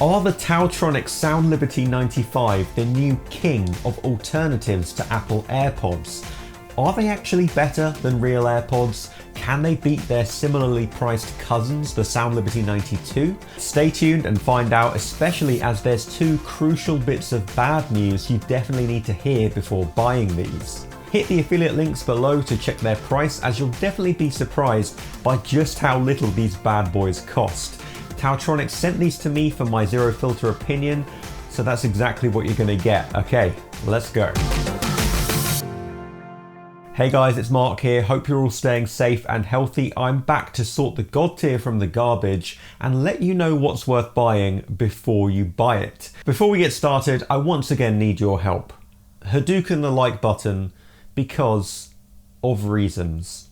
Are the TaoTronics SoundLiberty 95 the new king of alternatives to Apple AirPods? Are they actually better than real AirPods? Can they beat their similarly priced cousins, the SoundLiberty 92? Stay tuned and find out, especially as there's two crucial bits of bad news you definitely need to hear before buying these. Hit the affiliate links below to check their price, as you'll definitely be surprised by just how little these bad boys cost. TaoTronics sent these to me for my zero filter opinion, so that's exactly what you're going to get. Okay, let's go. Hey guys, it's Mark here. Hope you're all staying safe and healthy. I'm back to sort the God tier from the garbage and let you know what's worth buying before you buy it. Before we get started, I once again need your help. Hadouken the like button because of reasons.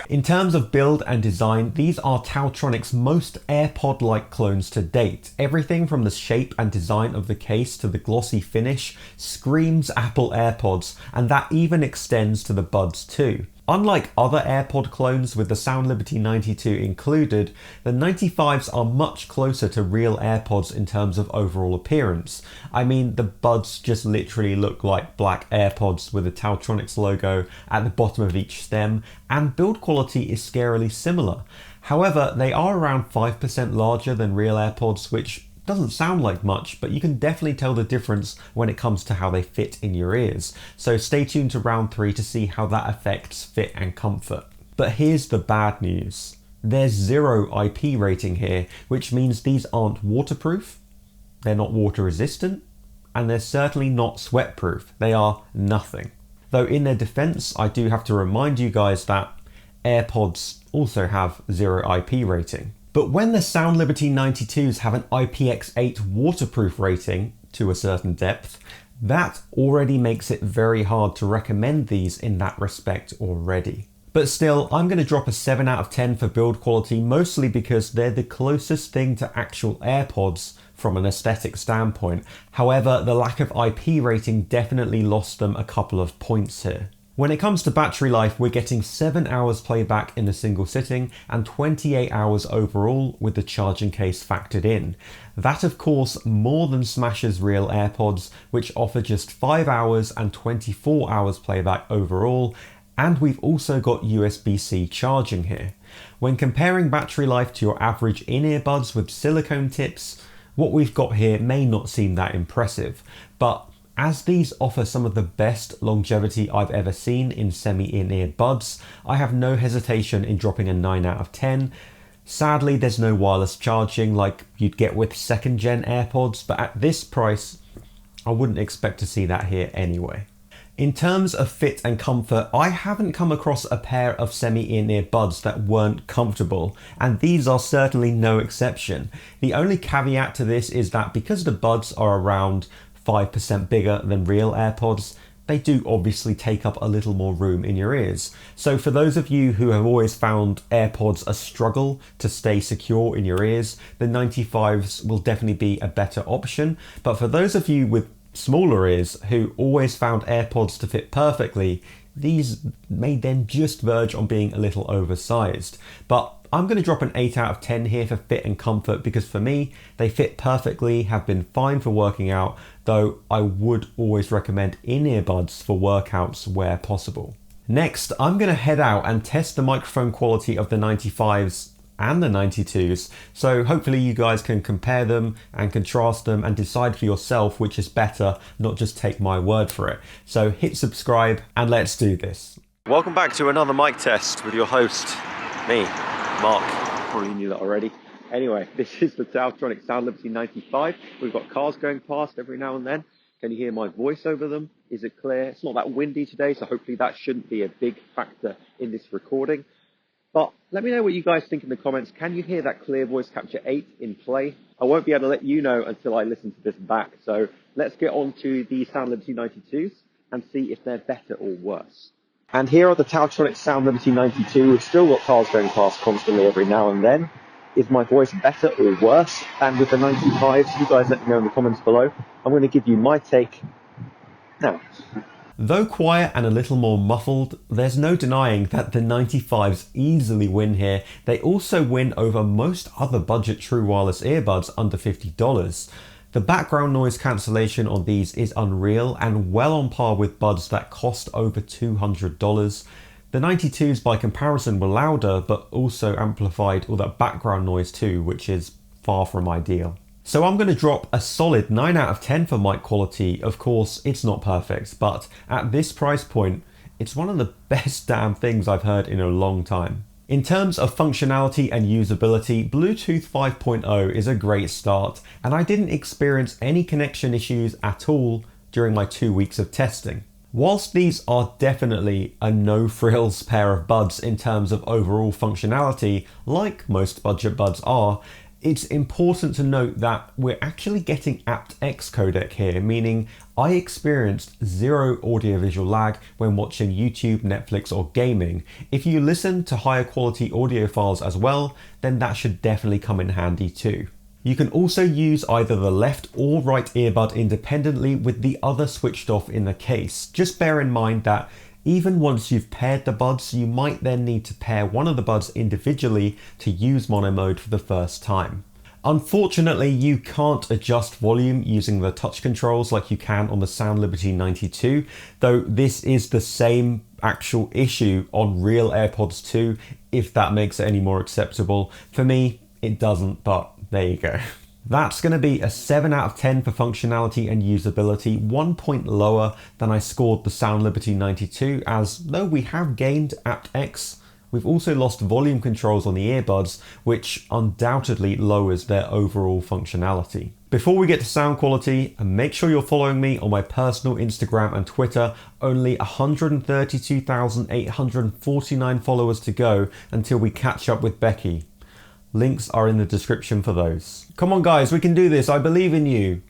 In terms of build and design, these are TaoTronics' most AirPod-like clones to date. Everything from the shape and design of the case to the glossy finish screams Apple AirPods, and that even extends to the buds too. Unlike other AirPod clones with the SoundLiberty 92 included, the 95s are much closer to real AirPods in terms of overall appearance. I mean, the buds just literally look like black AirPods with the TaoTronics logo at the bottom of each stem, and build quality is scarily similar. However, they are around 5% larger than real AirPods, which doesn't sound like much, but you can definitely tell the difference when it comes to how they fit in your ears. So stay tuned to round 3 to see how that affects fit and comfort. But here's the bad news. There's 0 IP rating here, which means these aren't waterproof, they're not water resistant, and they're certainly not sweat proof. They are nothing. Though in their defense, I do have to remind you guys that AirPods also have 0 IP rating. But when the SoundLiberty 92s have an IPX8 waterproof rating to a certain depth, that already makes it very hard to recommend these in that respect already. But still, I'm going to drop a 7 out of 10 for build quality, mostly because they're the closest thing to actual AirPods from an aesthetic standpoint. However, the lack of IP rating definitely lost them a couple of points here. When it comes to battery life, we're getting 7 hours playback in a single sitting and 28 hours overall with the charging case factored in. That of course more than smashes real AirPods, which offer just 5 hours and 24 hours playback overall, and we've also got USB-C charging here. When comparing battery life to your average in-ear buds with silicone tips, what we've got here may not seem that impressive, but as these offer some of the best longevity I've ever seen in semi-in-ear buds, I have no hesitation in dropping a 9 out of 10. Sadly, there's no wireless charging like you'd get with second gen AirPods, but at this price, I wouldn't expect to see that here anyway. In terms of fit and comfort, I haven't come across a pair of semi-in-ear buds that weren't comfortable, and these are certainly no exception. The only caveat to this is that because the buds are around 5% bigger than real AirPods, they do obviously take up a little more room in your ears. So for those of you who have always found AirPods a struggle to stay secure in your ears, the 95s will definitely be a better option. But for those of you with smaller ears who always found AirPods to fit perfectly, these may then just verge on being a little oversized. But I'm going to drop an 8 out of 10 here for fit and comfort because for me, they fit perfectly, have been fine for working out, though I would always recommend in-ear buds for workouts where possible. Next, I'm going to head out and test the microphone quality of the 95s and the 92s, so hopefully you guys can compare them and contrast them and decide for yourself which is better, not just take my word for it. So hit subscribe and let's do this. Welcome back to another mic test with your host, me, Mark. Probably knew that already. Anyway, this is the TaoTronics SoundLiberty 95. We've got cars going past every now and then. Can you hear my voice over them? Is it clear? It's not that windy today, so hopefully that shouldn't be a big factor in this recording. But let me know what you guys think in the comments. Can you hear that clear voice capture 8 in play? I won't be able to let you know until I listen to this back. So let's get on to the SoundLiberty 92s and see if they're better or worse. And here are the TaoTronics SoundLiberty 92. We've still got cars going past constantly every now and then. Is my voice better or worse than with the 95s? You guys let me know in the comments below. I'm going to give you my take now. Though quiet and a little more muffled, there's no denying that the 95s easily win here. They also win over most other budget true wireless earbuds under $50. The background noise cancellation on these is unreal and well on par with buds that cost over $200. The 92s by comparison were louder but also amplified all that background noise too, which is far from ideal. So I'm going to drop a solid 9 out of 10 for mic quality. Of course, it's not perfect, but at this price point, it's one of the best damn things I've heard in a long time. In terms of functionality and usability, Bluetooth 5.0 is a great start, and I didn't experience any connection issues at all during my 2 weeks of testing. Whilst these are definitely a no-frills pair of buds in terms of overall functionality, like most budget buds are, it's important to note that we're actually getting aptX codec here, meaning I experienced zero audiovisual lag when watching YouTube, Netflix or gaming. If you listen to higher quality audio files as well, then that should definitely come in handy too. You can also use either the left or right earbud independently with the other switched off in the case. Just bear in mind that even once you've paired the buds, you might then need to pair one of the buds individually to use mono mode for the first time. Unfortunately, you can't adjust volume using the touch controls like you can on the SoundLiberty 92, though this is the same actual issue on real AirPods 2, if that makes it any more acceptable. For me, it doesn't, but there you go. That's going to be a 7 out of 10 for functionality and usability, 1 point lower than I scored the SoundLiberty 92, as though we have gained aptX, we've also lost volume controls on the earbuds, which undoubtedly lowers their overall functionality. Before we get to sound quality, make sure you're following me on my personal Instagram and Twitter. Only 132,849 followers to go until we catch up with Becky. Links are in the description for those. Come on guys, we can do this, I believe in you.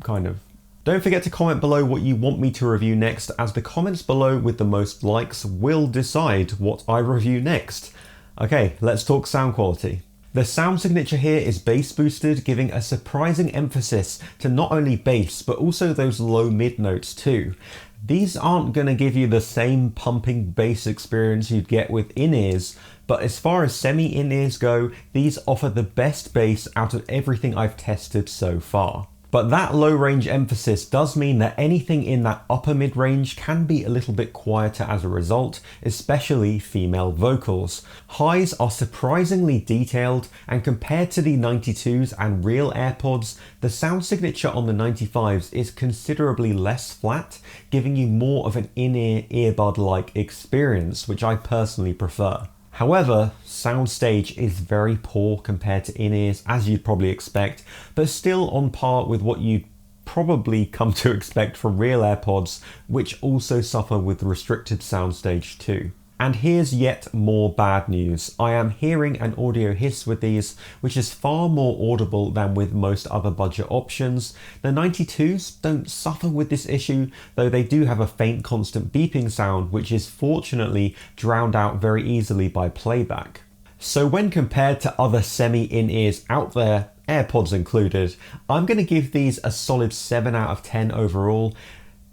Kind of. Don't forget to comment below what you want me to review next, as the comments below with the most likes will decide what I review next. Okay, let's talk sound quality. The sound signature here is bass boosted, giving a surprising emphasis to not only bass, but also those low mid notes too. These aren't going to give you the same pumping bass experience you'd get with in-ears, but as far as semi-in-ears go, these offer the best bass out of everything I've tested so far. But that low range emphasis does mean that anything in that upper mid range can be a little bit quieter as a result, especially female vocals. Highs are surprisingly detailed, and compared to the 92s and real AirPods, the sound signature on the 95s is considerably less flat, giving you more of an in-ear earbud-like experience, which I personally prefer. However, soundstage is very poor compared to in-ears, as you'd probably expect, but still on par with what you'd probably come to expect from real AirPods, which also suffer with restricted soundstage too. And here's yet more bad news. I am hearing an audio hiss with these, which is far more audible than with most other budget options. The 92s don't suffer with this issue, though they do have a faint constant beeping sound, which is fortunately drowned out very easily by playback. So when compared to other semi-in-ears out there, AirPods included, I'm going to give these a solid 7 out of 10 overall.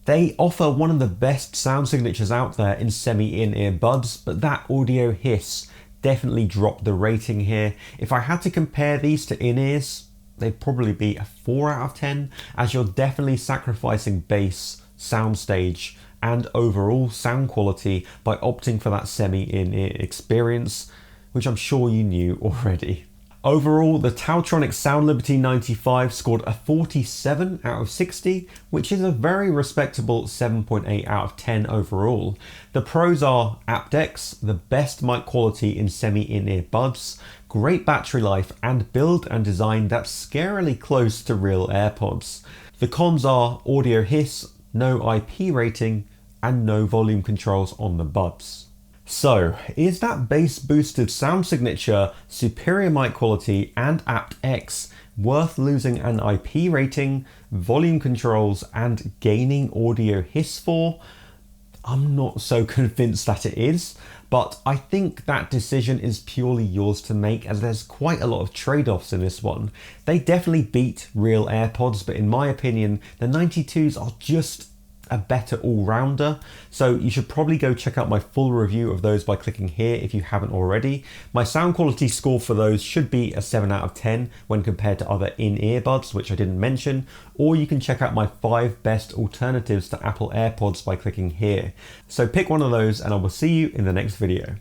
They offer one of the best sound signatures out there in semi-in-ear buds, but that audio hiss definitely dropped the rating here. If I had to compare these to in-ears, they'd probably be a 4 out of 10, as you're definitely sacrificing bass, soundstage, and overall sound quality by opting for that semi-in-ear experience, which I'm sure you knew already. Overall, the TaoTronics SoundLiberty 95 scored a 47 out of 60, which is a very respectable 7.8 out of 10 overall. The pros are aptX, the best mic quality in semi-in-ear buds, great battery life, and build and design that's scarily close to real AirPods. The cons are audio hiss, no IP rating, and no volume controls on the buds. So, is that bass boosted sound signature, superior mic quality, and aptX worth losing an IP rating, volume controls, and gaining audio hiss for? I'm not so convinced that it is, but I think that decision is purely yours to make, as there's quite a lot of trade-offs in this one. They definitely beat real AirPods, but in my opinion, the 92s are just a better all-rounder. So you should probably go check out my full review of those by clicking here if you haven't already. My sound quality score for those should be a 7 out of 10 when compared to other in-ear buds, which I didn't mention, or you can check out my 5 best alternatives to Apple AirPods by clicking here. So pick one of those and I will see you in the next video.